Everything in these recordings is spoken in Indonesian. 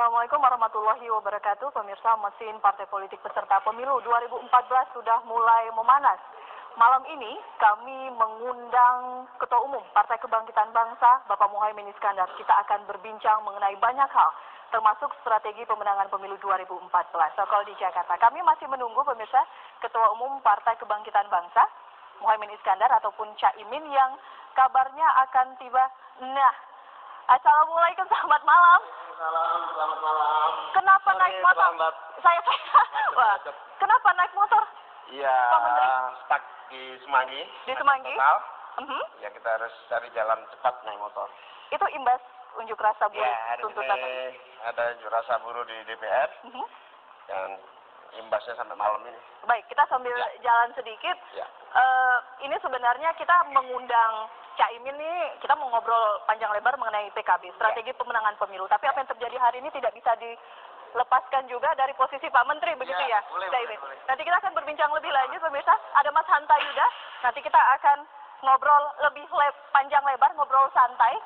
Assalamualaikum warahmatullahi wabarakatuh. Pemirsa, mesin partai politik peserta pemilu 2014 sudah mulai memanas. Malam ini kami mengundang Ketua Umum Partai Kebangkitan Bangsa, Bapak Muhaimin Iskandar. Kita akan berbincang mengenai banyak hal, termasuk strategi pemenangan pemilu 2014. Kalau di Jakarta, kami masih menunggu pemirsa Ketua Umum Partai Kebangkitan Bangsa, Muhaimin Iskandar ataupun Caimin yang kabarnya akan tiba. Nah, Assalamualaikum, selamat malam. Selamat malam. Kenapa naik motor? Saya Wah, kenapa naik motor? Iya, stuck di Semanggi. Di Semanggi? Ya, kita harus cari jalan cepat naik motor. Itu imbas unjuk rasa buruh Ya, hari tuntutan ini ada unjuk rasa buruh di DPR. Dan imbasnya sampai malam ini. Baik, kita sambil jalan sedikit. Ya. Ini sebenarnya kita mengundang Caimin ini, kita mau ngobrol panjang lebar mengenai PKB, strategi pemenangan pemilu. Tapi apa yang terjadi hari ini tidak bisa dilepaskan juga dari posisi Pak Menteri, begitu ya, Caimin. Boleh. Nanti kita akan berbincang lebih lanjut, pemirsa. Ada Mas Hanta Yuda. Nanti kita akan ngobrol lebih panjang lebar, ngobrol santai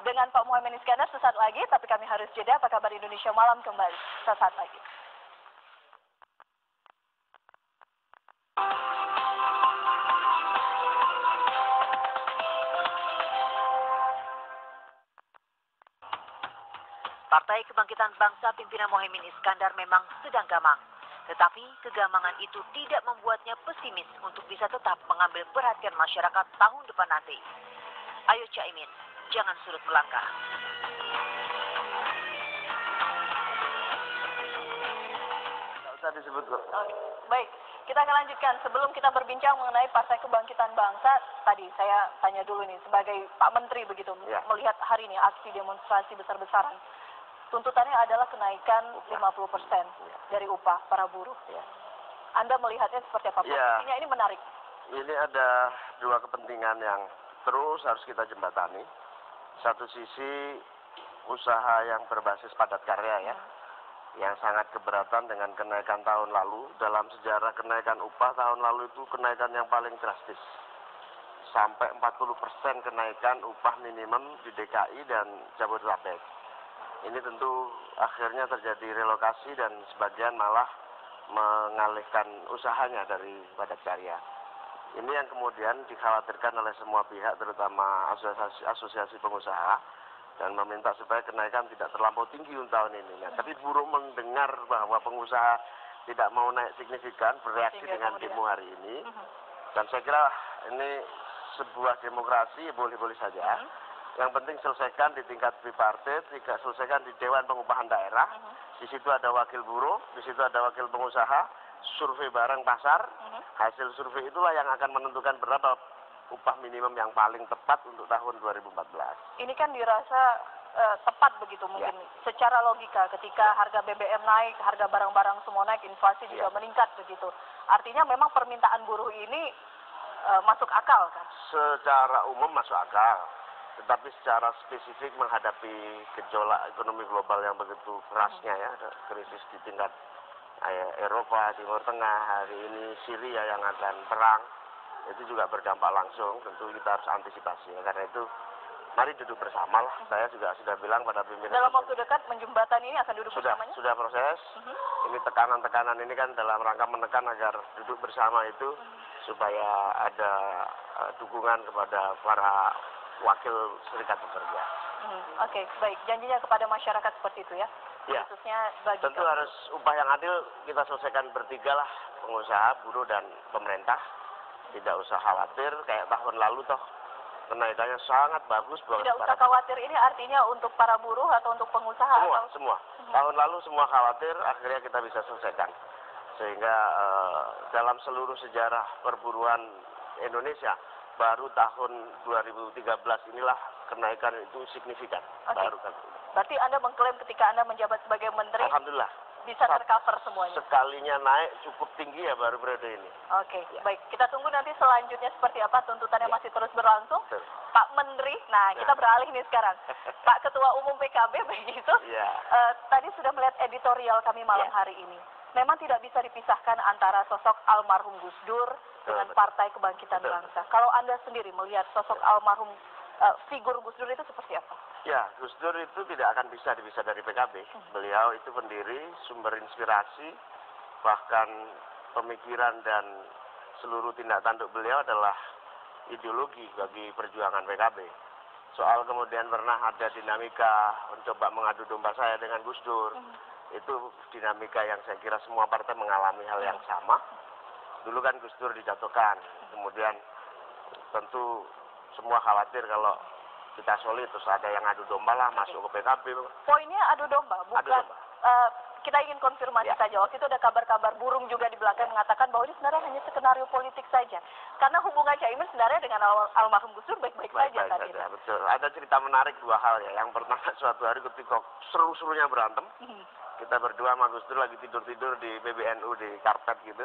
dengan Pak Muhaimin Iskandar sesaat lagi. Tapi kami harus jeda. Apa kabar Indonesia Malam kembali sesaat lagi. Partai Kebangkitan Bangsa pimpinan Muhaimin Iskandar memang sedang gamang. Tetapi kegamangan itu tidak membuatnya pesimis untuk bisa tetap mengambil perhatian masyarakat tahun depan nanti. Ayo Caimin, jangan surut melangkah. Nggak usah disebut kok. Baik, kita akan lanjutkan. Sebelum kita berbincang mengenai Partai Kebangkitan Bangsa, tadi saya tanya dulu nih, sebagai Pak Menteri begitu, melihat hari ini aksi demonstrasi besar-besaran. Tuntutannya adalah kenaikan 50% dari upah para buruh. Anda melihatnya seperti apa? Posisinya ini menarik. Ini ada dua kepentingan yang terus harus kita jembatani. Satu sisi usaha yang berbasis padat karya ya, yang sangat keberatan dengan kenaikan tahun lalu. Dalam sejarah kenaikan upah tahun lalu itu kenaikan yang paling drastis. Sampai 40% kenaikan upah minimum di DKI dan Jabodetabek. Ini tentu akhirnya terjadi relokasi dan sebagian malah mengalihkan usahanya dari padat karya. Ini yang kemudian dikhawatirkan oleh semua pihak, terutama asosiasi pengusaha, dan meminta supaya kenaikan tidak terlampau tinggi untuk tahun ini. Nah, tapi buruh mendengar bahwa pengusaha tidak mau naik signifikan, bereaksi dengan demo hari ini. Dan saya kira ini sebuah demokrasi, boleh-boleh saja. Yang penting selesaikan di tingkat tripartit, selesaikan di Dewan Pengupahan Daerah. Di situ ada wakil buruh, di situ ada wakil pengusaha, survei bareng pasar. Hasil survei itulah yang akan menentukan berapa upah minimum yang paling tepat untuk tahun 2014. Ini kan dirasa tepat begitu mungkin. Secara logika ketika harga BBM naik, harga barang-barang semua naik, inflasi juga meningkat begitu. Artinya memang permintaan buruh ini masuk akal kan? Secara umum masuk akal. Tetapi secara spesifik menghadapi gejolak ekonomi global yang begitu kerasnya ya, ada krisis di tingkat Eropa, Timur Tengah, hari ini Syria yang akan perang, itu juga berdampak langsung, tentu kita harus antisipasi. Karena itu, mari duduk bersama lah. Saya juga sudah bilang pada pimpinan. Dalam waktu dekat menjembatani ini akan duduk bersamanya? Sudah proses. Ini tekanan-tekanan ini kan dalam rangka menekan agar duduk bersama itu, supaya ada dukungan kepada para wakil serikat pekerja. Oke, baik. Janjinya kepada masyarakat seperti itu ya? Ya, khususnya bagi tentu harus upah yang adil kita selesaikan bertiga lah, pengusaha, buruh, dan pemerintah. Tidak usah khawatir, kayak tahun lalu toh kenaikannya sangat bagus. Tidak usah khawatir ini artinya untuk para buruh atau untuk pengusaha? Semua. Tahun lalu semua khawatir, akhirnya kita bisa selesaikan. Sehingga dalam seluruh sejarah perburuan Indonesia, baru tahun 2013 inilah kenaikan itu signifikan. Baru kan. Berarti Anda mengklaim ketika Anda menjabat sebagai menteri, alhamdulillah, bisa tercover semuanya? Sekalinya naik cukup tinggi ya baru periode ini. Oke, baik. Kita tunggu nanti selanjutnya seperti apa, tuntutannya masih terus berlangsung. Pak Menteri, kita beralih nih sekarang. Pak Ketua Umum PKB begitu. Tadi sudah melihat editorial kami malam hari ini. Memang tidak bisa dipisahkan antara sosok almarhum Gus Dur dengan Partai Kebangkitan Bangsa. Kalau Anda sendiri melihat sosok almarhum figur Gus Dur itu seperti apa? Ya, Gus Dur itu tidak akan bisa dipisah dari PKB. Beliau itu pendiri, sumber inspirasi, bahkan pemikiran dan seluruh tindak tanduk beliau adalah ideologi bagi perjuangan PKB. Soal kemudian pernah ada dinamika mencoba mengadu domba saya dengan Gus Dur, itu dinamika yang saya kira semua partai mengalami hal yang sama. Dulu kan Gus Dur dijatuhkan, kemudian tentu semua khawatir kalau kita solid terus ada yang adu domba lah masuk ke PKB. Poinnya adu domba, bukan? Adu domba. Kita ingin konfirmasi saja. Waktu itu ada kabar-kabar burung juga di belakang mengatakan bahwa ini sebenarnya hanya skenario politik saja. Karena hubungan Caimin sebenarnya dengan almarhum Gus Dur baik-baik saja tadi. Betul. Ada cerita menarik dua hal ya. Yang pertama suatu hari ketika seru-serunya berantem, kita berdua sama Gus Dur lagi tidur-tidur di PBNU di karpet gitu.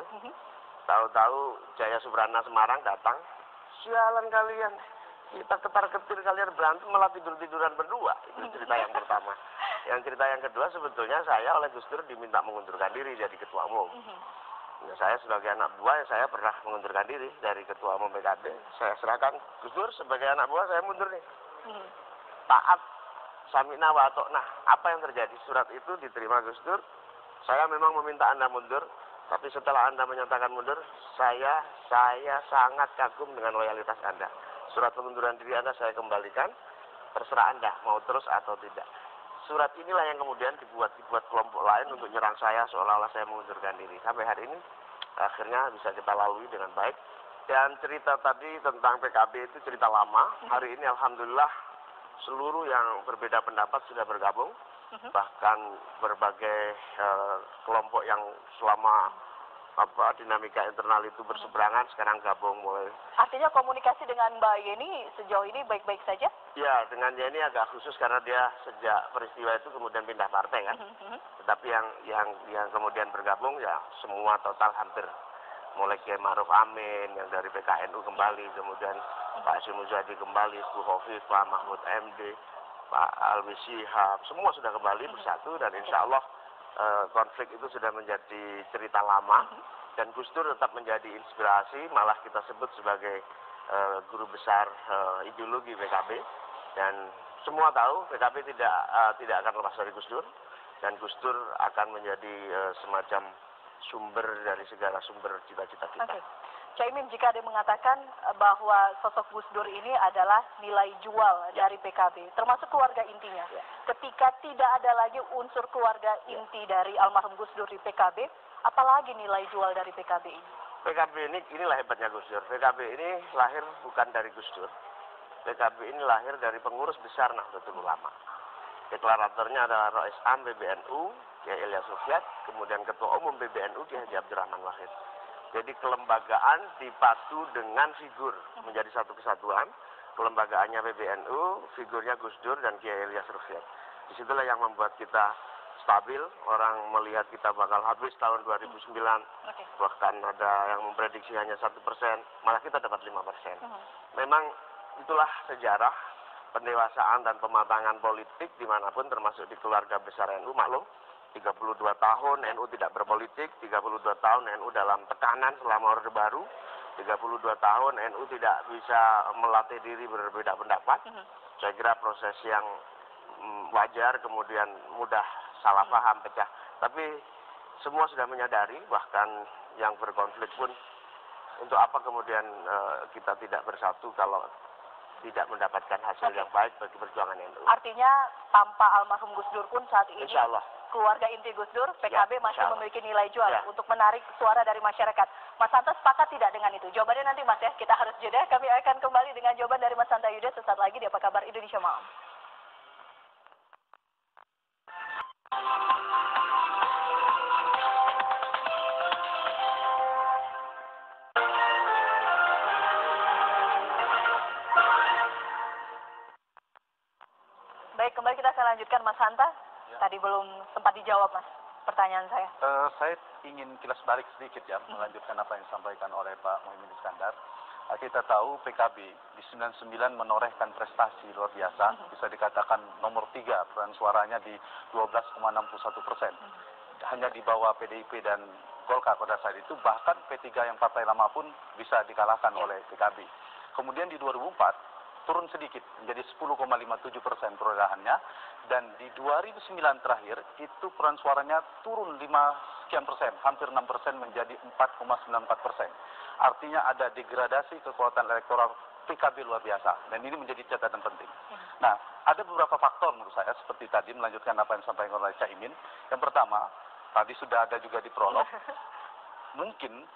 Tahu-tahu Jaya Suprana Semarang datang, sialan kalian. Kita ketar-ketir kalian berantem malah tidur-tiduran berdua. Itu cerita yang pertama. Yang cerita yang kedua sebetulnya saya oleh Gus Dur diminta mengundurkan diri jadi ketua umum. Ya, saya sebagai anak buah saya pernah mengundurkan diri dari ketua umum PKB. Saya serahkan Gus Dur sebagai anak buah saya mundur nih. Taat samina wa atokna. Apa yang terjadi? Surat itu diterima Gus Dur. Saya memang meminta Anda mundur, tapi setelah Anda menyatakan mundur, saya sangat kagum dengan loyalitas Anda. Surat pengunduran diri Anda saya kembalikan, terserah Anda mau terus atau tidak. Surat inilah yang kemudian dibuat kelompok lain untuk nyerang saya seolah-olah saya mengundurkan diri. Sampai hari ini akhirnya bisa kita lalui dengan baik. Dan cerita tadi tentang PKB itu cerita lama. Hari ini alhamdulillah seluruh yang berbeda pendapat sudah bergabung. Bahkan berbagai kelompok yang selama dinamika internal itu berseberangan sekarang gabung mulai. Artinya komunikasi dengan Mbak Yeni sejauh ini baik-baik saja? Ya, dengan Yeni agak khusus karena dia sejak peristiwa itu kemudian pindah partai kan. Tetapi yang kemudian bergabung ya semua total hampir mulai Kiai Ma'ruf Amin yang dari PKNU kembali, kemudian Pak Hashim Muzadi kembali, Bu Hovifah, Mahfud MD, Pak Alwi Shihab, semua sudah kembali bersatu dan insya Allah konflik itu sudah menjadi cerita lama dan Gus Dur tetap menjadi inspirasi, malah kita sebut sebagai guru besar ideologi PKB dan semua tahu PKB tidak akan lepas dari Gus Dur dan Gus Dur akan menjadi semacam sumber dari segala sumber cita-cita kita. Caimin, jika ada mengatakan bahwa sosok Gus Dur ini adalah nilai jual dari PKB, termasuk keluarga intinya. Ketika tidak ada lagi unsur keluarga inti dari almarhum Gus Dur di PKB, apalagi nilai jual dari PKB ini? PKB inilah hebatnya Gus Dur. PKB ini lahir bukan dari Gus Dur. PKB ini lahir dari pengurus besar Nahdlatul Ulama. Deklaratornya adalah Rais Am PBNU, Kiai Ilyas Rukyat, kemudian Ketua Umum PBNU Kiai Haji Abdurrahman Wahid. Jadi kelembagaan dipadu dengan figur menjadi satu kesatuan. Kelembagaannya PBNU, figurnya Gus Dur dan Kiai Ilyas Rukyat. Disitulah yang membuat kita stabil. Orang melihat kita bakal habis tahun 2009. Bahkan ada yang memprediksi hanya 1%, malah kita dapat 5%. Memang itulah sejarah pendewasaan dan pematangan politik dimanapun termasuk di keluarga besar NU. Maklum 32 tahun NU tidak berpolitik, 32 tahun NU dalam tekanan selama Orde Baru, 32 tahun NU tidak bisa melatih diri berbeda pendapat. Saya kira proses yang wajar, kemudian mudah salah paham, pecah. Tapi semua sudah menyadari, bahkan yang berkonflik pun, untuk apa kemudian kita tidak bersatu kalau tidak mendapatkan hasil yang baik bagi perjuangan NU. Artinya tanpa almarhum Gus Dur pun saat ini Insya Allah. Keluarga inti Gus Dur, PKB masih memiliki nilai jual untuk menarik suara dari masyarakat. Mas Hanta sepakat tidak dengan itu? Jawabannya nanti Mas ya, kita harus jeda. Kami akan kembali dengan jawaban dari Mas Hanta Yuda sesaat lagi di Apa Kabar Indonesia Malam. Baik, kembali kita akan lanjutkan Mas Hanta. Tadi belum sempat dijawab Mas pertanyaan saya. Saya ingin kilas balik sedikit ya, melanjutkan apa yang disampaikan oleh Pak Muhyiddin Iskandar. Kita tahu PKB di 99 menorehkan prestasi luar biasa, bisa dikatakan nomor 3 peran suaranya di 12,61%. Hanya di bawah PDIP dan Golkar pada saat itu, bahkan P3 yang partai lama pun bisa dikalahkan oleh PKB. Kemudian di 2004, turun sedikit menjadi 10,57% perolehannya, dan di 2009 terakhir itu perolehan suaranya turun 5 sekian persen, hampir 6% menjadi 4,94%. Artinya ada degradasi kekuatan elektoral PKB luar biasa, dan ini menjadi catatan penting. Nah, ada beberapa faktor menurut saya, seperti tadi melanjutkan apa yang disampaikan oleh Caimin. Yang pertama, tadi sudah ada juga di prolog, mungkin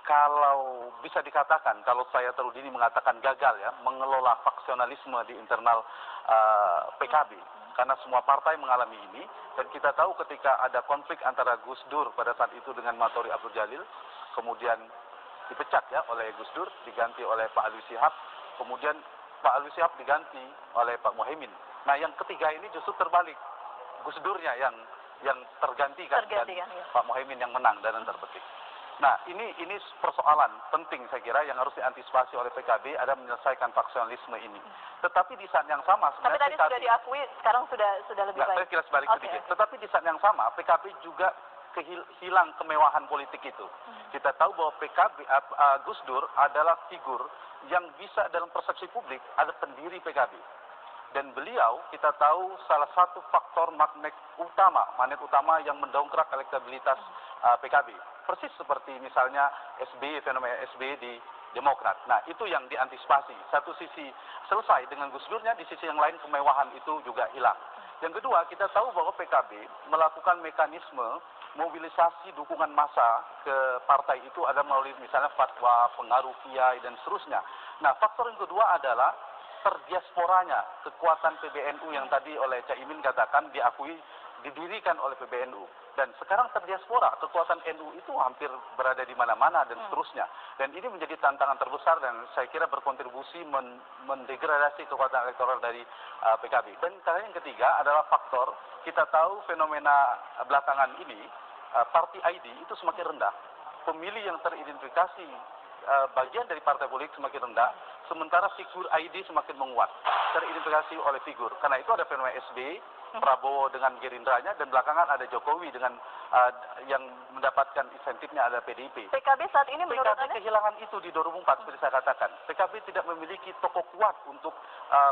kalau bisa dikatakan, kalau saya terlalu dini mengatakan gagal ya, mengelola faksionalisme di internal PKB. Karena semua partai mengalami ini, dan kita tahu ketika ada konflik antara Gus Dur pada saat itu dengan Matori Abdul Jalil, kemudian dipecat ya oleh Gus Dur, diganti oleh Pak Alwi Shihab, kemudian Pak Alwi Shihab diganti oleh Pak Muhaimin. Nah, yang ketiga ini justru terbalik, Gus Durnya yang tergantikan dan ya. Pak Muhaimin yang menang dan terpetik. Nah, ini persoalan penting saya kira yang harus diantisipasi oleh PKB, ada menyelesaikan faksionalisme ini. Tetapi di saat yang sama sebenarnya tapi tadi PKB, sudah diakui, sekarang sudah lebih baik. Saya kira sebalik sedikit. Tetapi di saat yang sama PKB juga hilang kemewahan politik itu. Kita tahu bahwa PKB Gus Dur adalah figur yang bisa dalam persepsi publik ada pendiri PKB. Dan beliau kita tahu salah satu faktor magnet utama yang mendongkrak elektabilitas PKB. Persis seperti misalnya SBY, fenomena SBY di Demokrat. Nah, itu yang diantisipasi. Satu sisi selesai dengan Gus Durnya, di sisi yang lain kemewahan itu juga hilang. Yang kedua, kita tahu bahwa PKB melakukan mekanisme mobilisasi dukungan massa ke partai itu ada melalui misalnya fatwa, pengaruh kiai, dan seterusnya. Nah, faktor yang kedua adalah terdiasporanya kekuatan PBNU yang tadi oleh Caimin katakan diakui didirikan oleh PBNU, dan sekarang terdiaspora kekuatan NU itu hampir berada di mana-mana dan seterusnya, dan ini menjadi tantangan terbesar dan saya kira berkontribusi mendegradasi kekuatan elektoral dari PKB. Dan yang ketiga adalah faktor kita tahu fenomena belakangan ini party ID itu semakin rendah, pemilih yang teridentifikasi bagian dari partai politik semakin rendah, sementara figur ID semakin menguat, teridentifikasi oleh figur. Karena itu ada fenomena SBY, Prabowo dengan Gerindranya, dan belakangan ada Jokowi dengan yang mendapatkan insentifnya ada PDIP. PKB saat ini menurut Anda? Kehilangan itu di 2004 seperti saya katakan. PKB tidak memiliki tokoh kuat untuk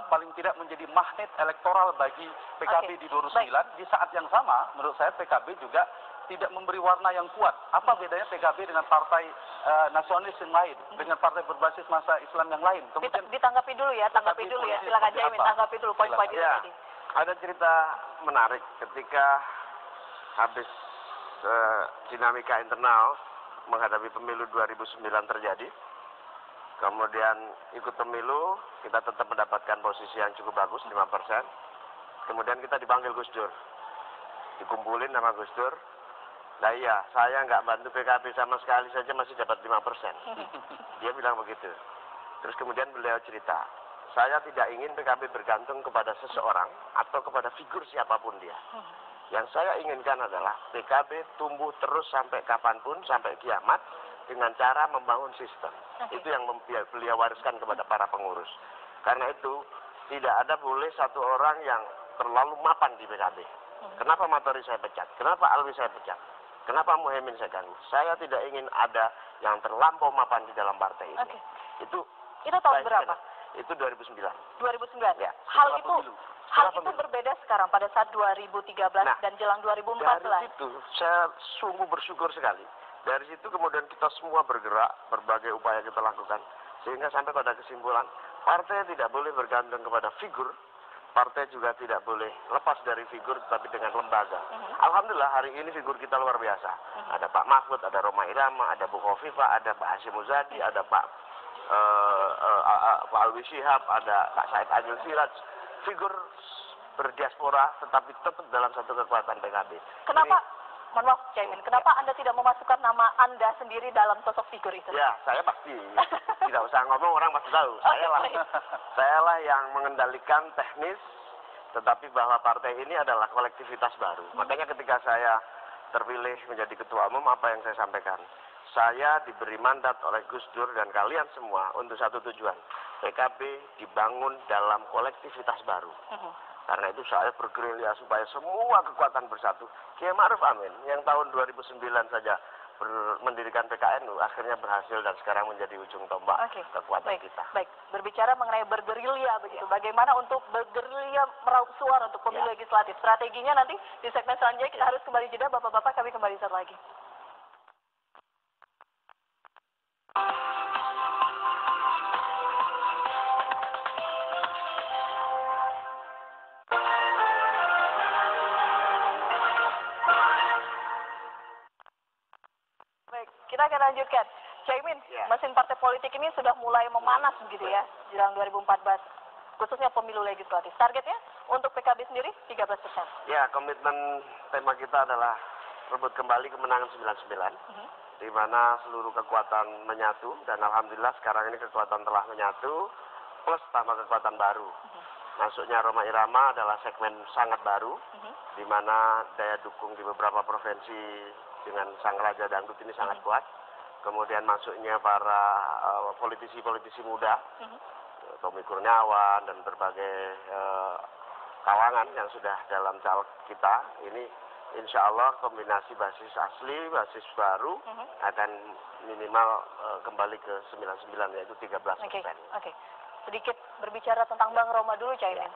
paling tidak menjadi magnet elektoral bagi PKB di 2009. Di saat yang sama, menurut saya PKB juga tidak memberi warna yang kuat. Apa bedanya PKB dengan partai nasionalis yang lain, dengan partai berbasis masa Islam yang lain? Kemudian ditanggapi dulu ya, silakan Jaimin, tanggapi dulu poin-poin itu tadi. Ada cerita menarik ketika habis dinamika internal menghadapi pemilu 2009 terjadi. Kemudian ikut pemilu, kita tetap mendapatkan posisi yang cukup bagus, 5%. Kemudian kita dipanggil Gus Dur. Dikumpulin sama Gus Dur. Nah iya, saya nggak bantu PKB sama sekali saja masih dapat 5%. Dia bilang begitu. Terus kemudian beliau cerita, saya tidak ingin PKB bergantung kepada seseorang atau kepada figur siapapun dia. Yang saya inginkan adalah PKB tumbuh terus sampai kapanpun, sampai kiamat, dengan cara membangun sistem. Itu yang beliau wariskan kepada para pengurus. Karena itu, tidak ada boleh satu orang yang terlalu mapan di PKB. Kenapa Matori saya pecat? Kenapa Alwi saya pecat? Kenapa Muhaimin saya ganggu? Saya tidak ingin ada yang terlampau mapan di dalam partai ini. Itu tahun berapa? Itu 2009. 2009. Ya. Hal itu berbeda sekarang pada saat 2013 dan jelang 2014. Dari situ saya sungguh bersyukur sekali. Dari situ kemudian kita semua bergerak, berbagai upaya kita lakukan, sehingga sampai pada kesimpulan partai tidak boleh bergantung kepada figur. Partai juga tidak boleh lepas dari figur, tapi dengan lembaga. Alhamdulillah hari ini figur kita luar biasa. Ada Pak Mahfud, ada Roma Irama, ada Bu Khofifah, ada Pak Hashim Muzadi, ada Pak Alwi Shihab, ada Pak Said Agil Siraj. Figur berdiaspora tetapi tetap dalam satu kekuatan PKB. Kenapa, mohon maaf Caimin, kenapa Anda tidak memasukkan nama Anda sendiri dalam sosok figur itu? Ya, saya pasti. Tidak usah ngomong, orang pasti tahu. Saya lah yang mengendalikan teknis, tetapi bahwa partai ini adalah kolektivitas baru. Makanya ketika saya terpilih menjadi ketua umum, apa yang saya sampaikan? Saya diberi mandat oleh Gus Dur dan kalian semua untuk satu tujuan. PKB dibangun dalam kolektivitas baru. Karena itu saya bergerilya supaya semua kekuatan bersatu. Kiai Ma'ruf Amin yang tahun 2009 saja mendirikan PKNU akhirnya berhasil dan sekarang menjadi ujung tombak kekuatan kita. Baik, berbicara mengenai bergerilya begitu, bagaimana untuk bergerilya meraup suara untuk pemilu legislatif? Strateginya nanti di segmen selanjutnya kita harus kembali jeda, Bapak-bapak, kami kembali saat lagi. Kita akan lanjutkan. Caimin, mesin partai politik ini sudah mulai memanas begitu ya, jelang 2014, khususnya pemilu legislatif. Targetnya untuk PKB sendiri 13%. Ya, komitmen tema kita adalah rebut kembali kemenangan 99, di mana seluruh kekuatan menyatu, dan alhamdulillah sekarang ini kekuatan telah menyatu, plus tambah kekuatan baru. Masuknya Rhoma Irama adalah segmen sangat baru, di mana daya dukung di beberapa provinsi dengan sang raja dangdut ini sangat kuat. Kemudian masuknya para politisi-politisi muda, Tommy Kurniawan dan berbagai kalangan yang sudah dalam caleg kita. Ini insya Allah kombinasi basis asli, basis baru akan minimal kembali ke 99, yaitu 13%. Oke. Sedikit berbicara tentang Bang Rhoma dulu, Caimin.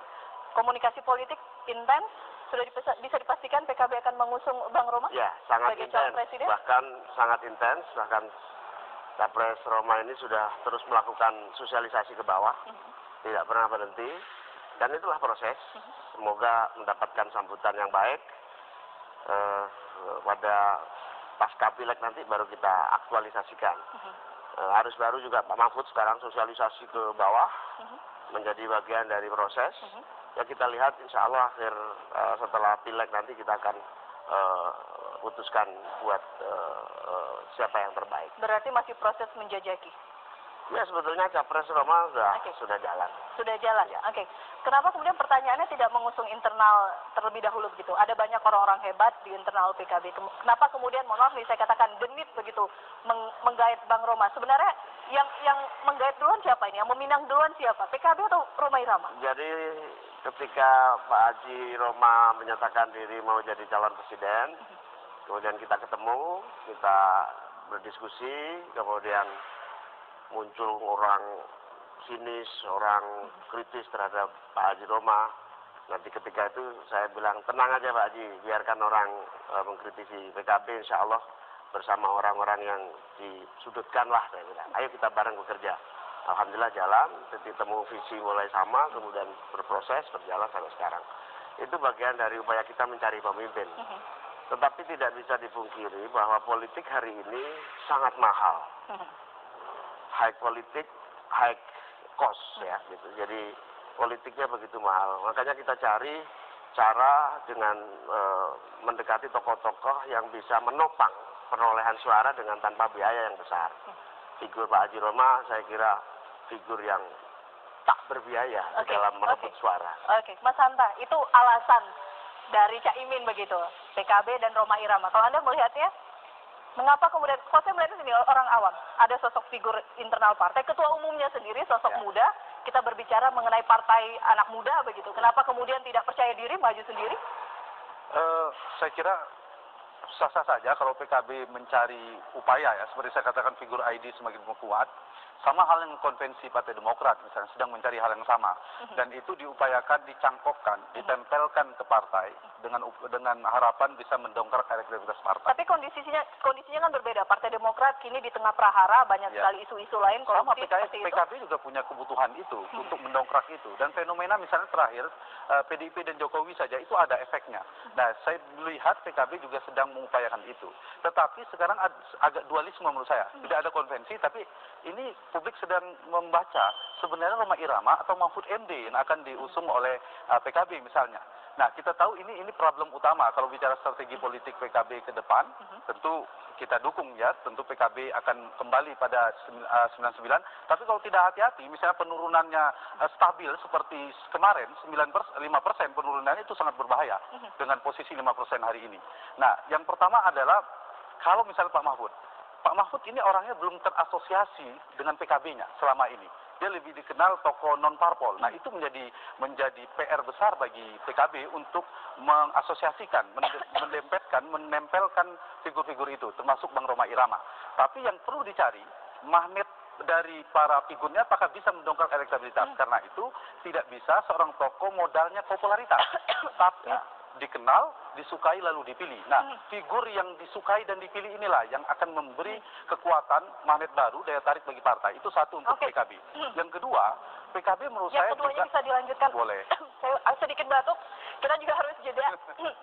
Komunikasi politik intens. Sudah bisa dipastikan PKB akan mengusung Bang Rhoma? Ya, sangat intens, bahkan sangat intens, bahkan Capres Rhoma ini sudah terus melakukan sosialisasi ke bawah, tidak pernah berhenti, dan itulah proses. Semoga mendapatkan sambutan yang baik. Pada pasca pileg nanti baru kita aktualisasikan. Arus baru juga Pak Mahfud sekarang sosialisasi ke bawah, menjadi bagian dari proses. Ya kita lihat insya Allah akhir setelah pileg nanti kita akan putuskan buat siapa yang terbaik. Berarti masih proses menjajaki? Ya sebetulnya Capres Rhoma sudah jalan. Sudah jalan, ya. Oke. Kenapa kemudian pertanyaannya tidak mengusung internal terlebih dahulu begitu? Ada banyak orang-orang hebat di internal PKB. Kenapa kemudian, mohon maaf nih saya katakan genit begitu, menggait Bang Rhoma? Sebenarnya yang menggait duluan siapa ini? Yang meminang duluan siapa? PKB atau Rhoma Irama? Jadi ketika Pak Haji Rhoma menyatakan diri mau jadi calon presiden, kemudian kita ketemu, kita berdiskusi, kemudian muncul orang sinis, orang kritis terhadap Pak Haji Rhoma. Nanti ketika itu saya bilang, tenang aja Pak Haji, biarkan orang mengkritisi PKB, insya Allah bersama orang-orang yang disudutkan lah, saya bilang. Ayo kita bareng bekerja. Alhamdulillah jalan, titik temu visi mulai sama, kemudian berproses, berjalan sampai sekarang. Itu bagian dari upaya kita mencari pemimpin. Tetapi tidak bisa dipungkiri bahwa politik hari ini sangat mahal. High politik, high cost ya gitu. Jadi politiknya begitu mahal. Makanya kita cari cara dengan mendekati tokoh-tokoh yang bisa menopang perolehan suara dengan tanpa biaya yang besar. Figur Pak Haji Rhoma saya kira figur yang tak berbiaya dalam merebut suara. Oke, Mas Hanta, itu alasan dari Caimin begitu, PKB dan Rhoma Irama. Kalau Anda melihatnya, mengapa kemudian, kalau saya melihat ini orang awam, ada sosok figur internal partai, ketua umumnya sendiri sosok muda, kita berbicara mengenai partai anak muda begitu. Kenapa kemudian tidak percaya diri, maju sendiri? Saya kira sah-sah saja kalau PKB mencari upaya ya, seperti saya katakan figur ID semakin kuat. Sama hal yang konvensi Partai Demokrat misalnya sedang mencari hal yang sama, dan itu diupayakan dicangkokkan, ditempelkan ke partai dengan harapan bisa mendongkrak elektabilitas partai. Tapi kondisinya kan berbeda. Partai Demokrat kini di tengah prahara banyak sekali isu-isu lain korupsi seperti itu. PKB juga punya kebutuhan itu untuk mendongkrak itu, dan fenomena misalnya terakhir PDIP dan Jokowi saja itu ada efeknya. Nah, saya melihat PKB juga sedang mengupayakan itu. Tetapi sekarang agak dualisme menurut saya. Tidak ada konvensi, tapi ini publik sedang membaca sebenarnya Rhoma Irama atau Mahfud MD yang akan diusung oleh PKB misalnya. Nah, kita tahu ini problem utama kalau bicara strategi politik PKB ke depan. Tentu kita dukung ya, tentu PKB akan kembali pada 99. Tapi kalau tidak hati-hati, misalnya penurunannya stabil seperti kemarin 5% penurunannya itu sangat berbahaya dengan posisi 5% hari ini. Nah, yang pertama adalah kalau misalnya Pak Mahfud ini orangnya belum terasosiasi dengan PKB-nya selama ini. dia lebih dikenal tokoh non parpol. Nah, itu menjadi PR besar bagi PKB untuk mengasosiasikan, menempelkan figur-figur itu, termasuk Bang Rhoma Irama. Tapi yang perlu dicari magnet dari para figurnya apakah bisa mendongkrak elektabilitas. Karena itu tidak bisa seorang tokoh modalnya popularitas, tapi dikenal, disukai lalu dipilih. Nah, figur yang disukai dan dipilih inilah yang akan memberi kekuatan magnet baru, daya tarik bagi partai. Itu satu untuk PKB. Yang kedua, PKB menurut saya yang keduanya juga bisa dilanjutkan. boleh. Saya sedikit batuk. Kita juga harus jeda.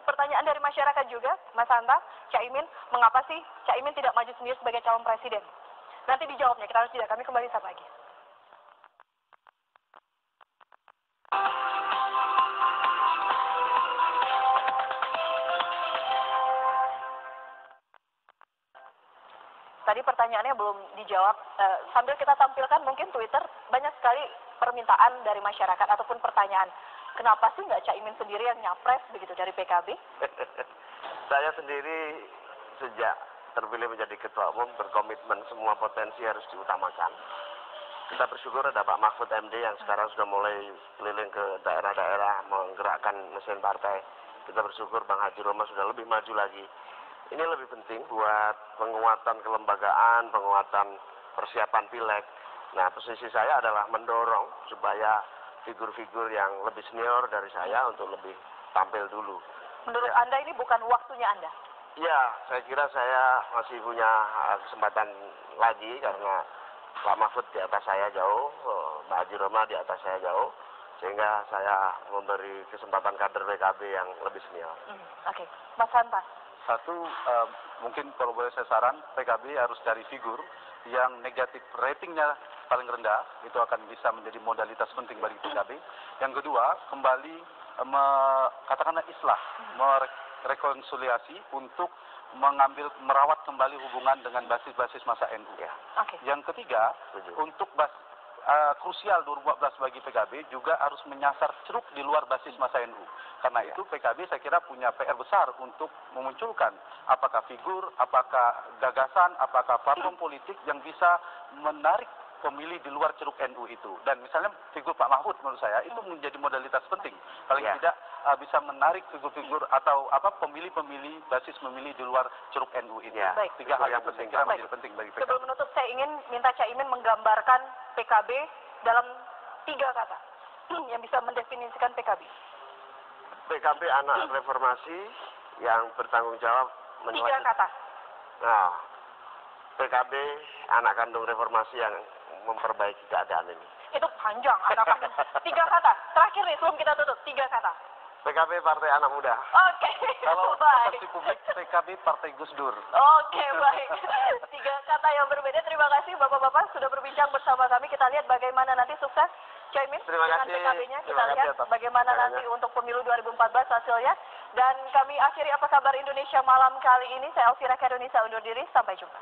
Pertanyaan dari masyarakat juga, Mas Hanta, Caimin, mengapa sih Caimin tidak maju sendiri sebagai calon presiden? Nanti dijawabnya, kita harus jeda. Kami kembali saat lagi. Tadi pertanyaannya belum dijawab. Sambil kita tampilkan mungkin Twitter, banyak sekali permintaan dari masyarakat ataupun pertanyaan. Kenapa sih nggak Caimin sendiri yang nyapres begitu dari PKB? Saya sendiri sejak terpilih menjadi ketua umum berkomitmen semua potensi harus diutamakan. Kita bersyukur ada Pak Mahfud MD yang sekarang sudah mulai keliling ke daerah-daerah menggerakkan mesin partai. Kita bersyukur Bang Haji Roma sudah lebih maju lagi. Ini lebih penting buat penguatan kelembagaan, penguatan persiapan pileg. Nah, posisi saya adalah mendorong supaya figur-figur yang lebih senior dari saya untuk lebih tampil dulu. Menurut Anda ini bukan waktunya Anda? Ya, saya kira saya masih punya kesempatan lagi karena Pak Mahfud di atas saya jauh, Pak Haji Roma di atas saya jauh, sehingga saya memberi kesempatan kader PKB yang lebih senior. Oke. Mas Hanta. Satu, mungkin kalau boleh saya saran, PKB harus cari figur yang negatif ratingnya paling rendah, itu akan bisa menjadi modalitas penting bagi PKB. Yang kedua, kembali katakanlah islah, merekonsiliasi untuk merawat kembali hubungan dengan basis-basis masa NU. Ya. Yang ketiga, untuk krusial 2014 bagi PKB juga harus menyasar ceruk di luar basis masa NU. Karena itu PKB saya kira punya PR besar untuk memunculkan apakah figur, apakah gagasan, apakah platform politik yang bisa menarik pemilih di luar ceruk NU itu. Dan misalnya figur Pak Mahfud menurut saya itu menjadi modalitas penting. Paling tidak bisa menarik figur-figur atau pemilih-pemilih, basis memilih di luar ceruk NU ini. Ya. Baik. Tiga hal yang penting kira menjadi penting bagi PKB. Sebelum menutup, saya ingin minta Caimin menggambarkan PKB dalam 3 kata yang bisa mendefinisikan PKB. PKB anak reformasi yang bertanggung jawab 3 kata. Nah, PKB anak kandung reformasi yang memperbaiki keadaan ini. Itu panjang, anak kandung. 3 kata. Terakhir nih, sebelum kita tutup, 3 kata. PKB Partai Anak Muda. Oke, Kalau baik. persepsi publik PKB Partai Gus Dur. Oke, baik. 3 kata yang berbeda. Terima kasih Bapak-Bapak sudah berbincang bersama kami. Kita lihat bagaimana nanti sukses Caimin dengan PKB-nya. Kita lihat bagaimana nanti untuk pemilu 2014 hasilnya. Dan kami akhiri Apa Kabar Indonesia malam kali ini. Saya Elvira Karunisa undur diri. Sampai jumpa.